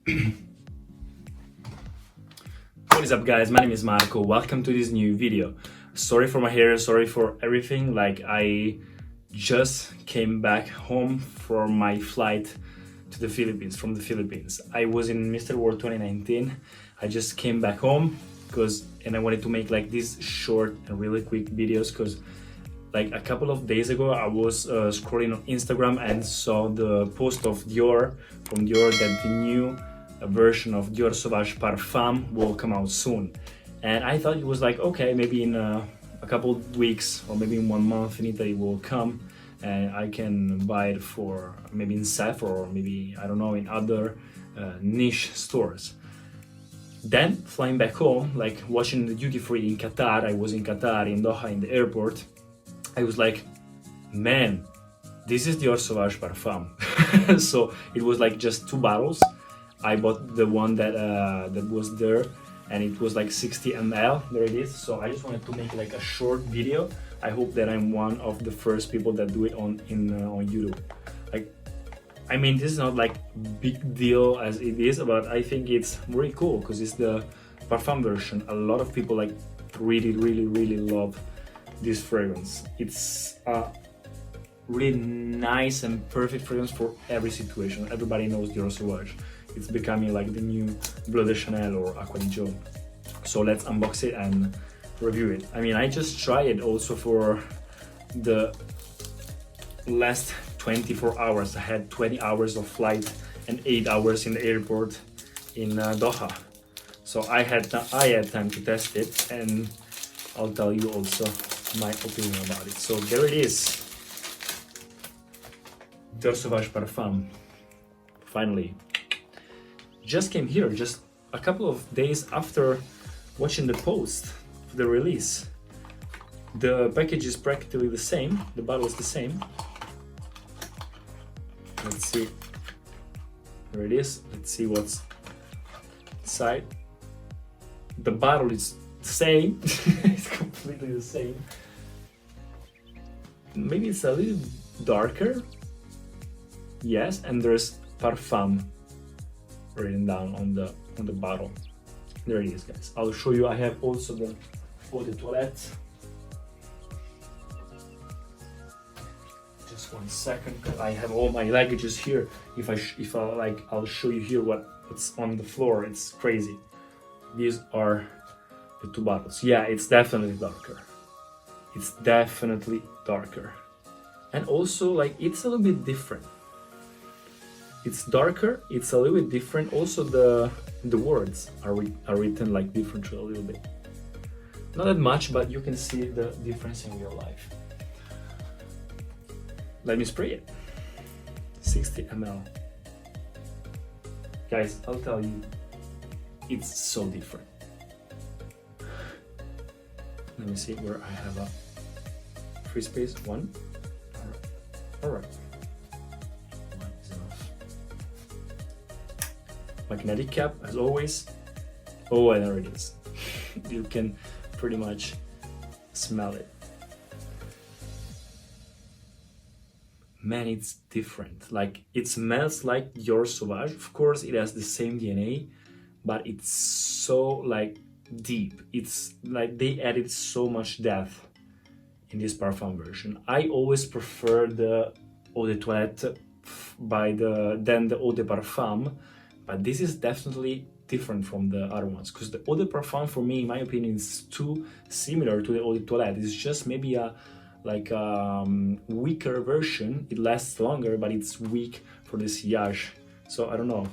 What is up, guys? My name is Marco. Welcome to this new video. Sorry for my hair, sorry for everything. Like, I just came back home from my flight to the Philippines, from the Philippines. I was in Mr. World 2019. I just came back home and I wanted to make like these short and really quick videos because like a couple of days ago I was scrolling on Instagram and saw the post of Dior, from Dior, that the new version of Dior Sauvage PARFUM will come out soon. And I thought it was like, okay, maybe in a couple of weeks or maybe in 1 month in Italy will come and I can buy it for maybe in Sephora or maybe, I don't know, in other niche stores. Then flying back home, like watching the duty free in Qatar, I was in Qatar, in Doha, in the airport, I was like, man, this is Dior Sauvage PARFUM. So it was like just 2 bottles. I bought the one that was there, and it was like 60 ml. There it is. So I just wanted to make like a short video. I hope that I'm one of the first people that do it on YouTube. Like, I mean, this is not like big deal as it is, but I think it's really cool because it's the parfum version. A lot of people like really love this fragrance. It's a really nice and perfect fragrance for every situation. Everybody knows Dior Sauvage. It's becoming like the new Bleu de Chanel or Acqua di Gio. So let's unbox it and review it. I mean, I just tried it also for the last 24 hours. I had 20 hours of flight and 8 hours in the airport in Doha. So I had time to test it, and I'll tell you also my opinion about it. So there it is, Dior Sauvage PARFUM. Finally. Just came here just a couple of days after watching the post for the release. The package is practically the same, the bottle is the same. Let's see, there it is. Let's see what's inside. The bottle is the same. It's completely the same. Maybe it's a little darker. Yes, and there's parfum written down on the bottle. There it is, guys. I'll show you. I have also the eau de toilette. Just 1 second. I have all my luggages here. If I like, I'll show you here what's on the floor. It's crazy. These are the 2 bottles. Yeah, it's definitely darker. It's definitely darker, and also like it's a little bit different. It's darker, it's a little bit different. Also the words are written like differently a little bit. Not that much, but you can see the difference in real life. Let me spray it. 60 ml. Guys, I'll tell you, it's so different. Let me see where I have a free space. 1. All right. Magnetic cap, as always. Oh, and there it is. You can pretty much smell it. Man, it's different. Like, it smells like Dior Sauvage. Of course, it has the same DNA, but it's so like deep. It's like they added so much depth in this parfum version. I always prefer the eau de toilette than the eau de parfum. But this is definitely different from the other ones, because the eau de parfum, for me, in my opinion, is too similar to the eau de toilette. It's just maybe a weaker version. It lasts longer, but it's weak for the sillage. So I don't know.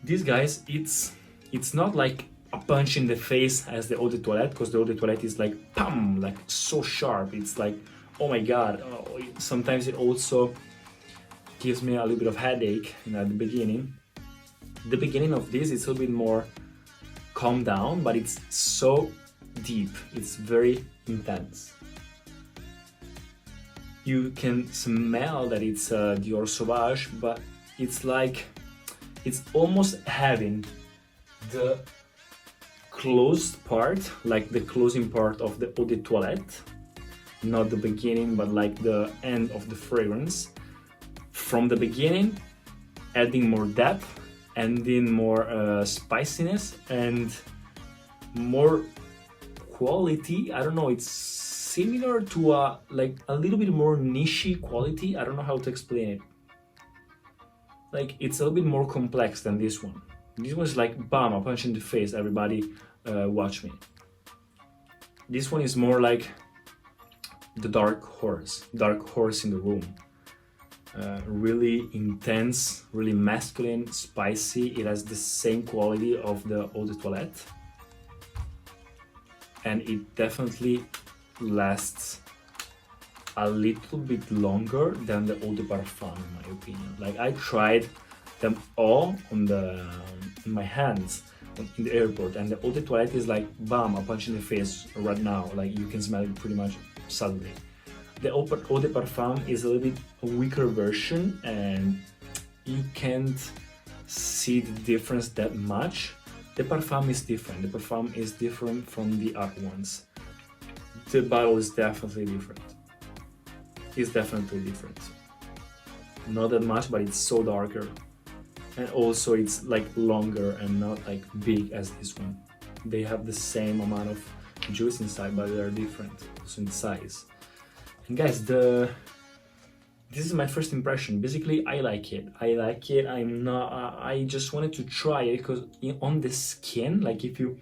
These guys, it's not like a punch in the face as the eau de toilette, because the eau de toilette is like pam, like so sharp. It's like, oh my god. Oh, sometimes it also gives me a little bit of headache at the beginning. The beginning of this is a little bit more calm down, but it's so deep. It's very intense. You can smell that it's Dior Sauvage, but it's like, it's almost having the closed part, like the closing part of the eau de toilette, not the beginning, but like the end of the fragrance. From the beginning adding more depth, adding more spiciness and more quality. I don't know, it's similar to a like a little bit more niche quality. I don't know how to explain it. Like it's a little bit more complex than this one. This one's like bam, a punch in the face, everybody watch me. This one is more like the dark horse in the room. Really intense, really masculine, spicy. It has the same quality of the eau de toilette, and it definitely lasts a little bit longer than the eau de parfum, in my opinion. Like I tried them all on in my hands in the airport, and the eau de toilette is like bam, a punch in the face right now. Like you can smell it pretty much suddenly. The eau de parfum is a little bit weaker version, and you can't see the difference that much. The parfum is different. The parfum is different from the other ones. The bottle is definitely different. It's definitely different. Not that much, but it's so darker. And also it's like longer and not like big as this one. They have the same amount of juice inside, but they're different also in size. And guys, this is my first impression. Basically, I like it. I just wanted to try it because on the skin, like if you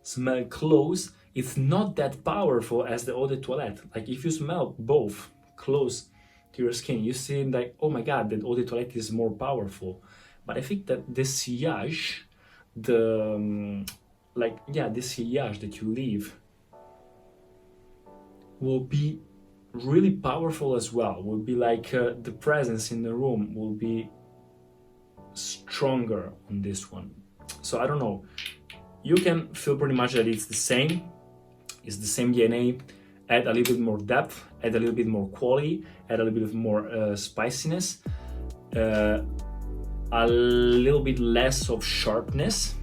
smell close, it's not that powerful as the eau de toilette. Like if you smell both close to your skin, you see like, oh my god, the eau de toilette is more powerful. But I think that the sillage, the sillage that you leave will be really powerful as well. Will be like the presence in the room will be stronger on this one. So I don't know. You can feel pretty much that it's the same. It's the same DNA. Add a little bit more depth. Add a little bit more quality. Add a little bit more spiciness. A little bit less of sharpness,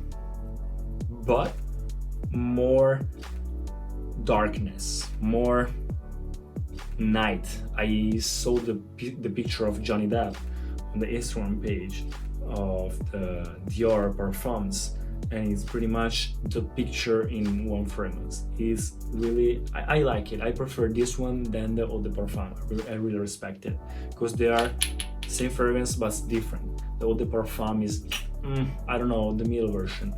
but more darkness, more night. I saw the picture of Johnny Depp on the Instagram page of the Dior Parfums, and it's pretty much the picture in one fragrance. It's really, I like it. I prefer this one than the eau de parfum. I really respect it because they are same fragrance but different. The eau de parfum is, I don't know, the middle version.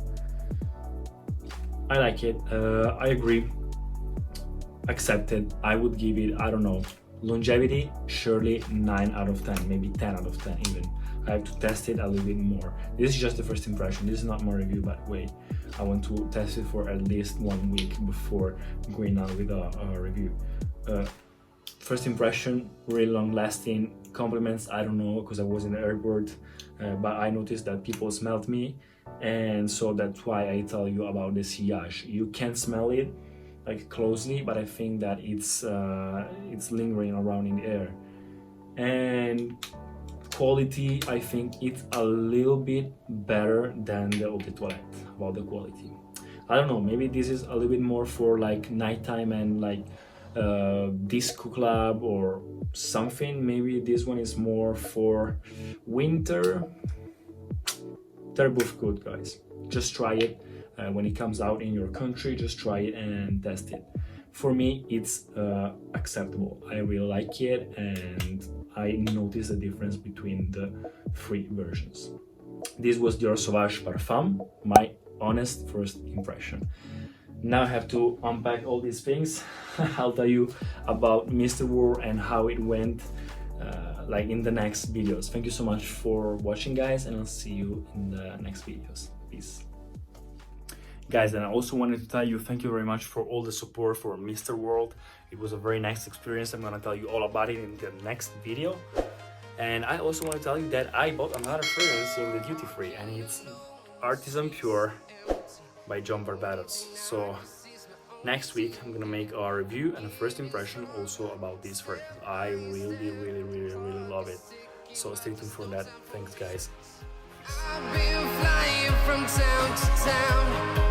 I like it. I agree. Accepted. I would give it, I don't know, longevity, surely 9 out of 10, maybe 10 out of 10 even. I have to test it a little bit more. This is just the first impression. This is not my review, by the way. I want to test it for at least 1 week before going on with a review. First impression, really long lasting. Compliments, I don't know, because I was in the airport, but I noticed that people smelled me, and so that's why I tell you about the sillage. You can't smell it like closely, but I think that it's lingering around in the air. And quality, I think it's a little bit better than the eau de toilette about the quality. I don't know, maybe this is a little bit more for like nighttime and like disco club or something. Maybe this one is more for winter. They're both good, guys. Just try it. When it comes out in your country, just try it and test it. For me, it's acceptable. I really like it, and I notice the difference between the 3 versions. This was Dior Sauvage PARFUM, my honest first impression. Now I have to unpack all these things. I'll tell you about Mr. World and how it went like in the next videos. Thank you so much for watching, guys, and I'll see you in the next videos. Peace. Guys, and I also wanted to tell you thank you very much for all the support for Mr. World. It was a very nice experience. I'm gonna tell you all about it in the next video. And I also want to tell you that I bought another fragrance in the duty free, and it's Artisan Pure by John Barbados. So next week I'm gonna make a review and a first impression also about this fragrance. I really love it. So stay tuned for that. Thanks, guys. I've been flying from town to town.